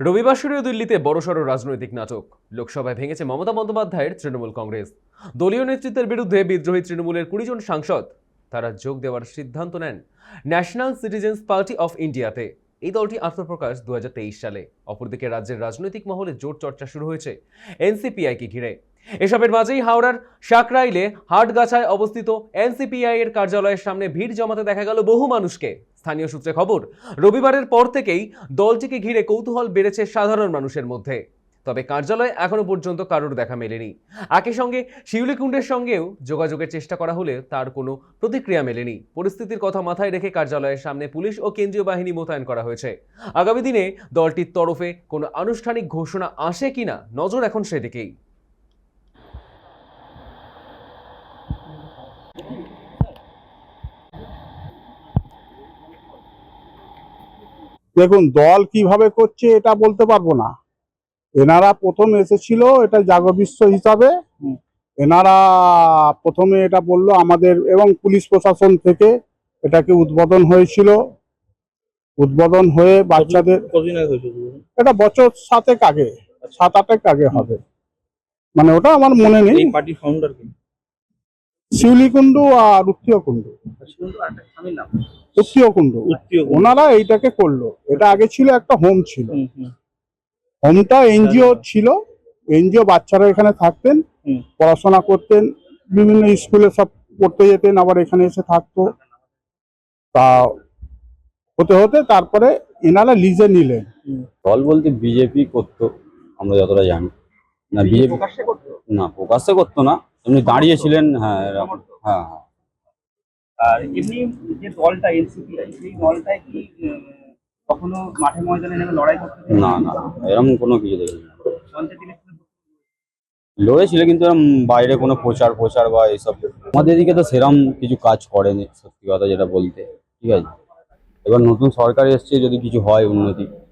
রবিবার শুরু দিল্লিতে বড়সড় রাজনৈতিক নাটক। লোকসভায় ভেঙেছে মমতা বন্দ্যোপাধ্যায়ের তৃণমূল কংগ্রেস। দলীয় নেতৃত্বের বিরুদ্ধে বিদ্রোহী তৃণমূলের 20 জন সাংসদ তারা যোগ দেওয়ার সিদ্ধান্ত নেন ন্যাশনাল সিটিজেন্স পার্টি অফ ইন্ডিয়াতে। এই দলটি আত্মপ্রকাশ 2023 সালে। অপরদিকে রাজ্যের রাজনৈতিক মহলে জোর চর্চা শুরু হয়েছে এনসিপিআইকে ঘিরে। এসবের মাঝেই হাওড়ার সাকরাইলে হাটগাছায় অবস্থিত এনসিপিআই এর কার্যালয়ের সামনে ভিড় জমাতে দেখা গেল বহু মানুষকে। স্থানীয় সূত্রে খবর, রবিবারের পর থেকেই দলটিকে ঘিরে কৌতূহল বেড়েছে সাধারণ মানুষের মধ্যে। তবে কার্যালয়ে এখনো পর্যন্ত কারোর দেখা মেলেনি। একই সঙ্গে শিউলিকুণ্ডের সঙ্গেও যোগাযোগের চেষ্টা করা হলে তার কোনো প্রতিক্রিয়া মেলেনি। পরিস্থিতির কথা মাথায় রেখে কার্যালয়ের সামনে পুলিশ ও কেন্দ্রীয় বাহিনী মোতায়েন করা হয়েছে। আগামী দিনে দলটির তরফে কোনো আনুষ্ঠানিক ঘোষণা আসে কিনা নজর এখন সেদিকেই। দেখুন, দল কিভাবে করছে এটা বলতে পারবো না। এনারা প্রথম এসেছিল এটা জাগবিশ্ব হিসাবে। এনারা প্রথমে এটা বললো আমাদের, এবং পুলিশ প্রশাসন থেকে এটাকে উদ্বোধন হয়েছিল। উদ্বোধন হয়ে বাচ্চাদের, এটা বছর 7 আগে, 7-8 আগে হবে, মানে ওটা আমার মনে নেই। শিউলিকুণ্ডু আর উত্তীয় কুণ্ডু, উত্তীয় কুণ্ডু, ওনারা এইটাকে করলো। এটা আগে ছিল একটা হোম ছিল। হোমটা এনজিও ছিল। এনজিও বাচ্চারা এখানে থাকতেন, পড়াশোনা করতেন, বিভিন্ন স্কুলে সব পড়তে যেতেন, আবার এখানে এসে থাকতো। তা হতে হতে তারপরে এনারা লিজে নিলেন। দল বলতে বিজেপি করতো, আমরা যতটা জানি। না, বিজেপি না, প্রকাশ্যে করতো না, এমনি দাঁড়িয়েছিলেন। হ্যাঁ, এরকম। হ্যাঁ, হ্যাঁ। আর এমনি যে দলটা এনসিপিআই, সেই দলটায় কি কখনো মাঠে ময়দানে নেমে লড়াই করতে না না, এরকম কোনো কিছু দেখিনি। পঞ্চায়েত ইলেকশনে লড়েছিল, কিন্তু এরকম বাইরে কোনো প্রচার প্রচার বা এইসব আমাদের এদিকে তো সেরকম কিছু কাজ করেনি, সত্যি কথা যেটা বলতে। ঠিক আছে, এবার নতুন সরকার এসছে, যদি কিছু হয় উন্নতি